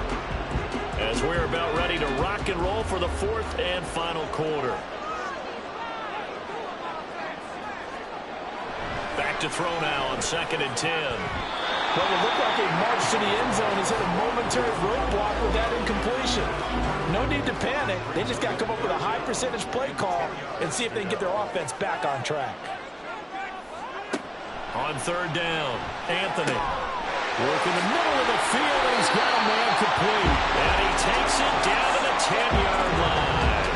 as we're about ready to rock and roll for the 4th and final quarter. Back to throw now on 2nd and 10. Well, it looked like a march to the end zone has hit a momentary roadblock with that incompletion. No need to panic. They just got to come up with a high percentage play call and see if they can get their offense back on track. On 3rd down, Anthony. Work in the middle of the field, and he's got a man complete. And he takes it down to the 10-yard line.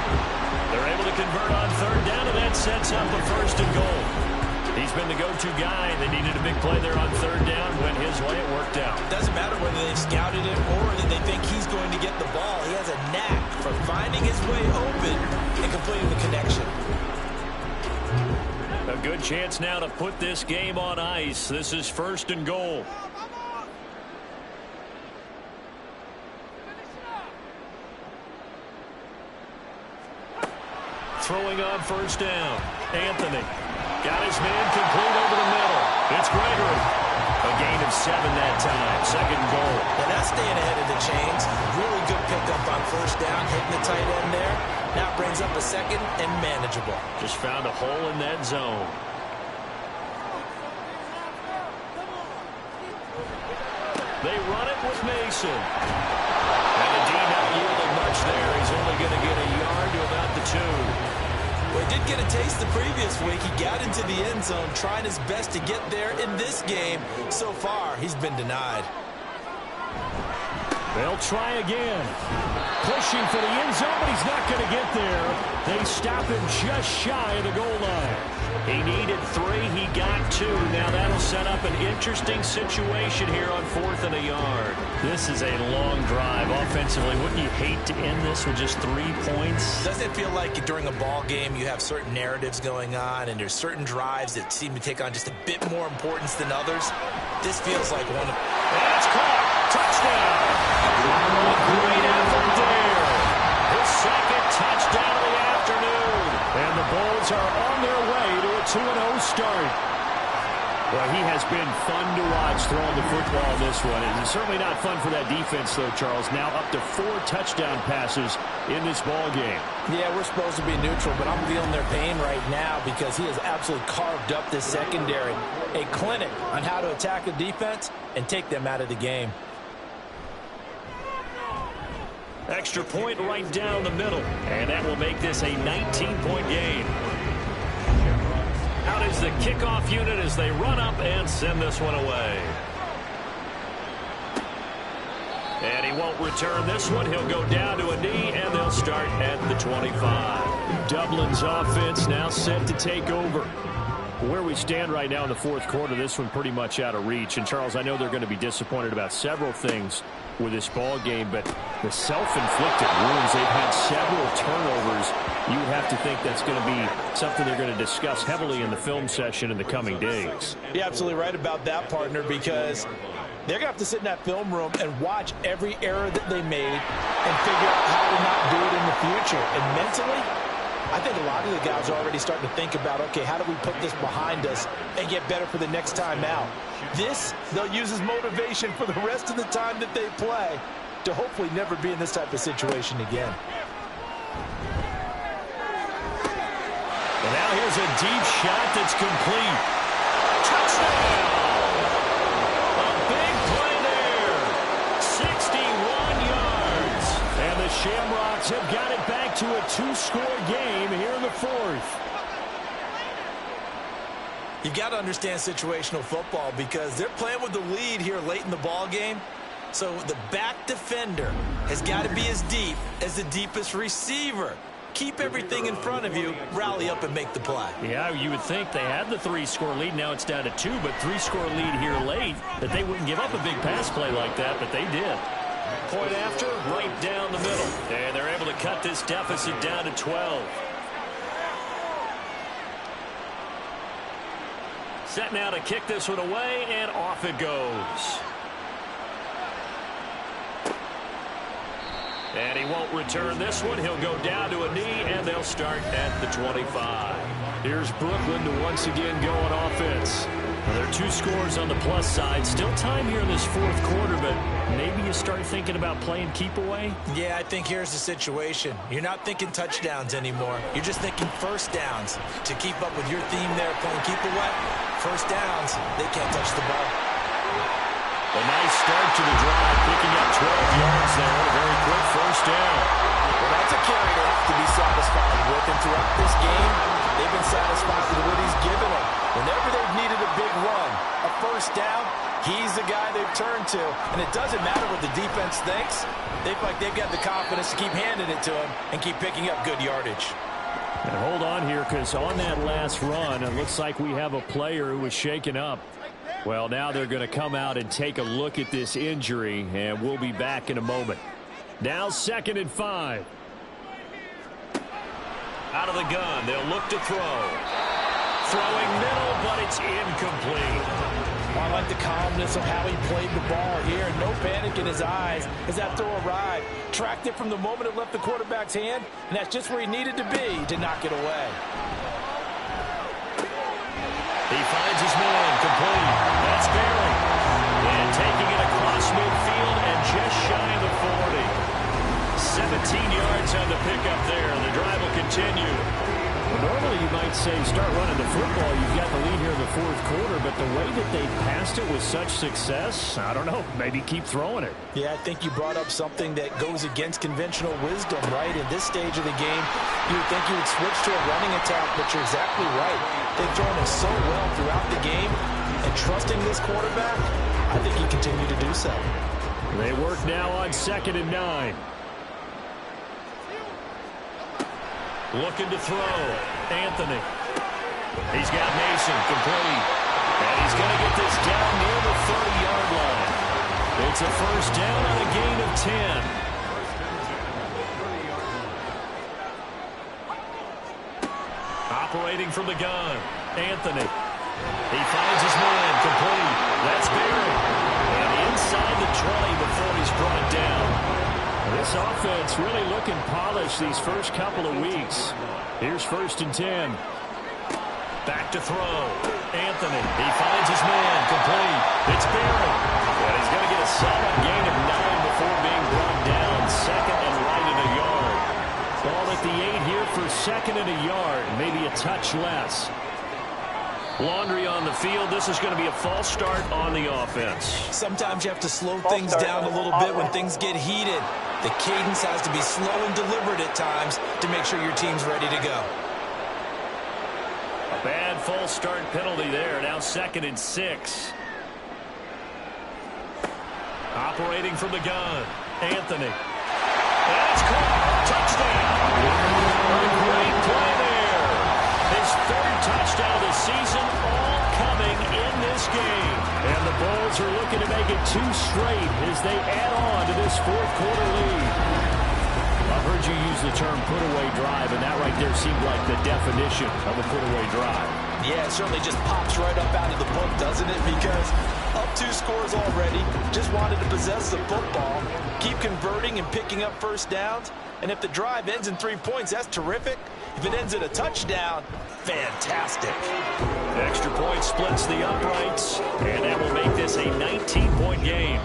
They're able to convert on 3rd down, and that sets up a 1st and goal. He's been the go-to guy. They needed a big play there on 3rd down. Went his way, it worked out. Doesn't matter whether they've scouted him or that they think he's going to get the ball. He has a knack for finding his way open and completing the connection. A good chance now to put this game on ice. This is 1st and goal. Throwing on 1st down. Anthony got his man complete over the middle. It's Gregory. A gain of 7 that time. 2nd and goal. And that's staying ahead of the chains. Really good pickup on 1st down, hitting the tight end there. Now brings up a 2nd and manageable. Just found a hole in that zone. They run it with Mason. And the D not yielding much there. He's only going to get a yard to about the 2. Well, he did get a taste the previous week. He got into the end zone, trying his best to get there in this game. So far, he's been denied. They'll try again. Pushing for the end zone, but he's not going to get there. They stop him just shy of the goal line. He needed 3. He got 2. Now that'll set up an interesting situation here on 4th and a yard. This is a long drive offensively. Wouldn't you hate to end this with just 3 points? Doesn't it feel like during a ball game you have certain narratives going on and there's certain drives that seem to take on just a bit more importance than others? This feels like one of... That's caught. Touchdown. A great effort there. His 2nd touchdown of the afternoon. And the Bulls are on their way to a 2-0 start. Well, he has been fun to watch throwing the football in this one. And it's certainly not fun for that defense, though, Charles. Now up to 4 touchdown passes in this ball game. Yeah, we're supposed to be neutral, but I'm feeling their pain right now because he has absolutely carved up this secondary. A clinic on how to attack the defense and take them out of the game. Extra point right down the middle. And that will make this a 19-point game. Out is the kickoff unit as they run up and send this one away. And he won't return this one. He'll go down to a knee, and they'll start at the 25. Dublin's offense now set to take over. Where we stand right now in the 4th quarter, this one pretty much out of reach. And, Charles, I know they're going to be disappointed about several things with this ball game, but the self-inflicted wounds, they've had several turnovers. You would have to think that's going to be something they're going to discuss heavily in the film session in the coming days. You're absolutely right about that, partner, because they're going to have to sit in that film room and watch every error that they made and figure out how to not do it in the future. And mentally, I think a lot of the guys are already starting to think about, okay, how do we put this behind us and get better for the next time out? This, they'll use as motivation for the rest of the time that they play to hopefully never be in this type of situation again. here's a deep shot that's complete. Touchdown! A big play there. 61 yards. And the Shamrocks have got it back to a 2-score game here in the fourth. You got to understand situational football because they're playing with the lead here late in the ball game. So the back defender has got to be as deep as the deepest receiver. Keep everything in front of you, rally up and make the play. Yeah, you would think they had the 3-score lead. Now it's down to 2, but 3-score lead here late, that they wouldn't give up a big pass play like that, but they did. Point after, right down the middle. And they're able to cut this deficit down to 12. Set now to kick this one away, and off it goes. And he won't return this one. He'll go down to a knee, and they'll start at the 25. Here's Brooklyn to once again go on offense. Well, there are 2 scores on the plus side. Still time here in this fourth quarter, but maybe you start thinking about playing keep away? Yeah, I think here's the situation. You're not thinking touchdowns anymore. You're just thinking first downs. To keep up with your theme there, playing keep away, first downs, they can't touch the ball. A nice start to the drive, picking up 12 yards there. A very quick first down. Well, that's a carry they have to be satisfied with. And throughout this game, they've been satisfied with what he's given them. Whenever they've needed a big run, a first down, he's the guy they've turned to. And it doesn't matter what the defense thinks. They feel like they've got the confidence to keep handing it to him and keep picking up good yardage. And hold on here, because on that last run, it looks like we have a player who was shaken up. Well, now they're going to come out and take a look at this injury, and we'll be back in a moment. Now 2nd and 5. Out of the gun, they'll look to throw. Throwing middle, but it's incomplete. I like the calmness of how he played the ball here. No panic in his eyes as that throw arrived. Tracked it from the moment it left the quarterback's hand, and that's just where he needed to be to knock it away. He finds his man, complete. That's Barry. And taking it across midfield and just shy of the 40. 17 yards on the pickup there. The drive will continue. Well, normally you might say start running the football. You've got the lead here in the fourth quarter, but the way that they passed it with such success, I don't know, maybe keep throwing it. Yeah, I think you brought up something that goes against conventional wisdom, right? In this stage of the game, you would think you would switch to a running attack, but you're exactly right. They've thrown it so well throughout the game, and trusting this quarterback, I think he continued to do so. They work now on 2nd and 9. Looking to throw. Anthony. He's got Mason complete. And he's going to get this down near the 30-yard line. It's a first down on a gain of 10. Operating from the gun. Anthony. He finds his man complete. That's Barry. And inside the 20 before he's brought down. This offense really looking polished these first couple of weeks. Here's 1st and 10. Back to throw. Anthony. He finds his man complete. It's Barry. And he's going to get a solid gain of 9 before being brought down. 2nd and right at a yard. Ball at the 8 here for 2nd and a yard. Maybe a touch less. Laundry on the field. This is going to be a false start on the offense. Sometimes you have to slow things down a little bit when things get heated. The cadence has to be slow and deliberate at times to make sure your team's ready to go. A bad false start penalty there. Now 2nd and 6. Operating from the gun. Anthony. That's caught. Touchdown. A great play there. His 3rd touchdown of the season, all coming in this game. And the Bulls are looking to make it 2 straight as they add on to this fourth quarter lead. I've heard you use the term put-away drive, and that right there seemed like the definition of a put-away drive. Yeah, it certainly just pops right up out of the book, doesn't it? Because up 2 scores already, just wanted to possess the football, keep converting and picking up first downs. And if the drive ends in 3 points, that's terrific. If it ends in a touchdown, fantastic. Extra point splits the uprights, and that will make this a 19-point game.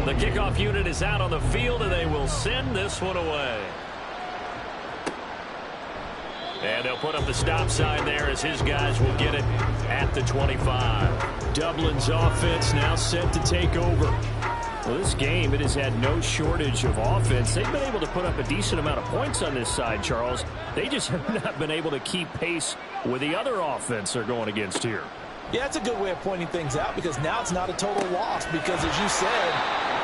The kickoff unit is out on the field, and they will send this one away. And they'll put up the stop sign there as his guys will get it at the 25. Dublin's offense now set to take over. Well, this game, it has had no shortage of offense. They've been able to put up a decent amount of points on this side, Charles. They just have not been able to keep pace with the other offense they're going against here. Yeah, that's a good way of pointing things out because now it's not a total loss because, as you said,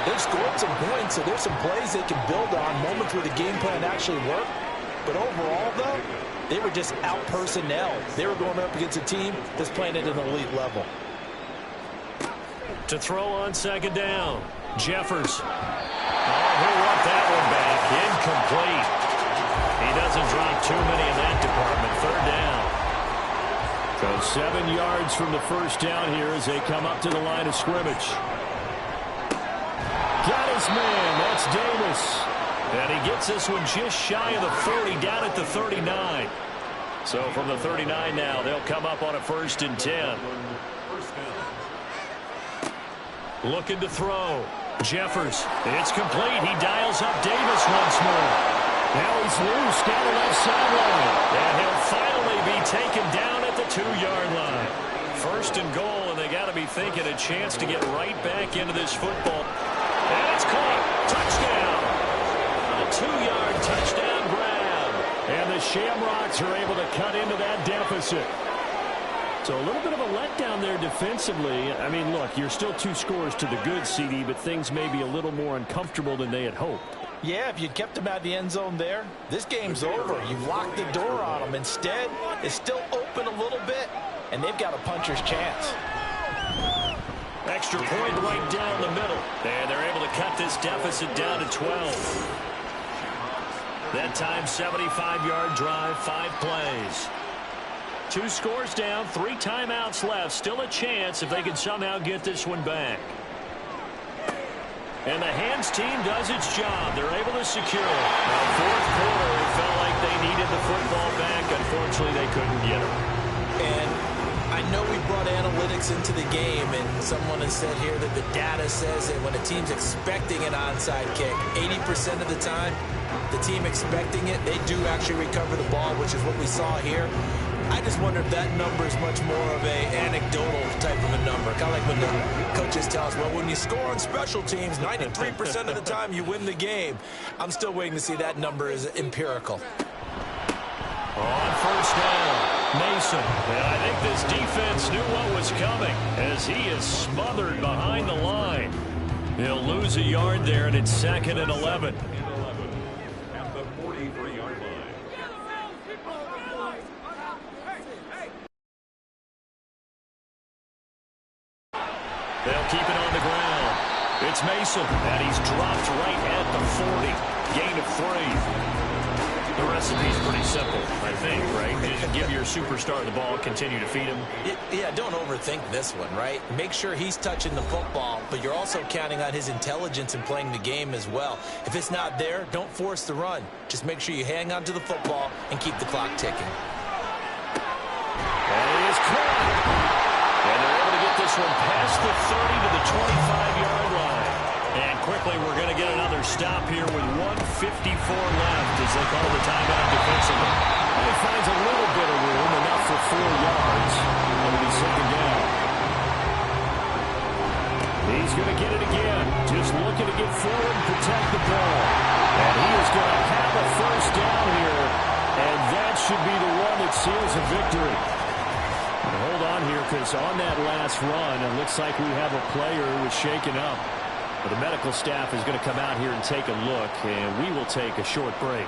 they've scored some points, so there's some plays they can build on, moments where the game plan actually worked. But overall, though, they were just out-personnel. They were going up against a team that's playing at an elite level. To throw on second down, Jeffers. Oh, he'll want that one back. Incomplete. He doesn't drop too many in that department. Third down. So 7 yards from the first down here as they come up to the line of scrimmage. Got his man. That's Davis. And he gets this one just shy of the 40, down at the 39. So from the 39 now, they'll come up on a 1st and 10. Looking to throw. Jeffers. It's complete. He dials up Davis once more. Now he's loose down the left sideline. And he'll finally be taken down at the 2-yard line. 1st and goal, and they got to be thinking a chance to get right back into this football. And it's caught. Touchdown. A 2-yard touchdown grab. And the Shamrocks are able to cut into that deficit. So a little bit of a letdown there defensively. I mean, look, you're still 2 scores to the good, CD, but things may be a little more uncomfortable than they had hoped. Yeah, if you'd kept them out of the end zone there, this game's over. You've locked the door on them. Instead, it's still open a little bit, and they've got a puncher's chance. Extra point right down the middle. And they're able to cut this deficit down to 12. That time, 75-yard drive, 5 plays. 2 scores down, 3 timeouts left. Still a chance if they can somehow get this one back. And the hands team does its job. They're able to secure it. Now, 4th quarter, it felt like they needed the football back. Unfortunately, they couldn't get it. And I know we brought analytics into the game, and someone has said here that the data says that when a team's expecting an onside kick, 80% of the time, the team expecting it, they do actually recover the ball, which is what we saw here. I just wonder if that number is much more of a anecdotal type of a number. Kind of like when the coaches tell us, well, when you score on special teams, 93% of the time you win the game. I'm still waiting to see that number is empirical. On 1st down, Mason. And I think this defense knew what was coming as he is smothered behind the line. He'll lose a yard there, and it's 2nd and 11. At the 43-yard line. They'll keep it on the ground. It's Mason, and he's dropped right at the 40. Gain of 3. The recipe's pretty simple, I think, right? Just give your superstar the ball, continue to feed him. Yeah, don't overthink this one, right? Make sure he's touching the football, but you're also counting on his intelligence in playing the game as well. If it's not there, don't force the run. Just make sure you hang on to the football and keep the clock ticking. And he is caught. And they're able to get this one past the 30 to the 25-yard line. And quickly, we're going to get another stop here with 1:54 left as they call the timeout defensively. And he finds a little bit of room, enough for 4 yards. It'll be 2nd down. He's going to get it again. Just looking to get forward and protect the ball. And he is going to have a 1st down here. And that should be the one that seals a victory. Hold on here, because on that last run, it looks like we have a player who was shaken up. But the medical staff is going to come out here and take a look, and we will take a short break.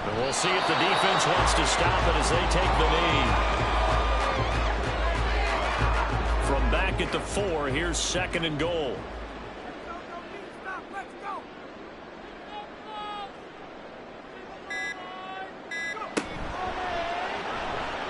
And we'll see if the defense wants to stop it as they take the knee. From back at the 4, here's 2nd and goal.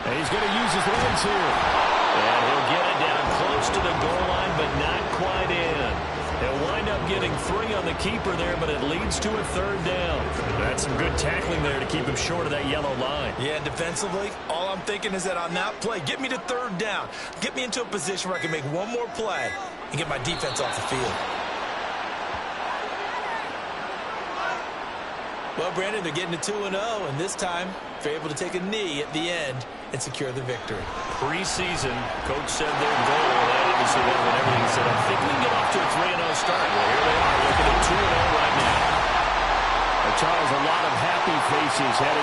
And he's going to use his legs here. And he'll get it down close to the goal line, but not quite in. They'll wind up getting 3 on the keeper there, but it leads to a 3rd down. That's some good tackling there to keep him short of that yellow line. Yeah, defensively, all I'm thinking is that on that play, get me to 3rd down. Get me into a position where I can make one more play and get my defense off the field. Well, Brandon, they're getting to 2-0, and this time they're able to take a knee at the end and secure the victory. Preseason, coach said their goal, and obviously when everything said, I think we can get off to a 3-0 start. Well, here they are looking at 2-0 right now. Charles, a lot of happy faces headed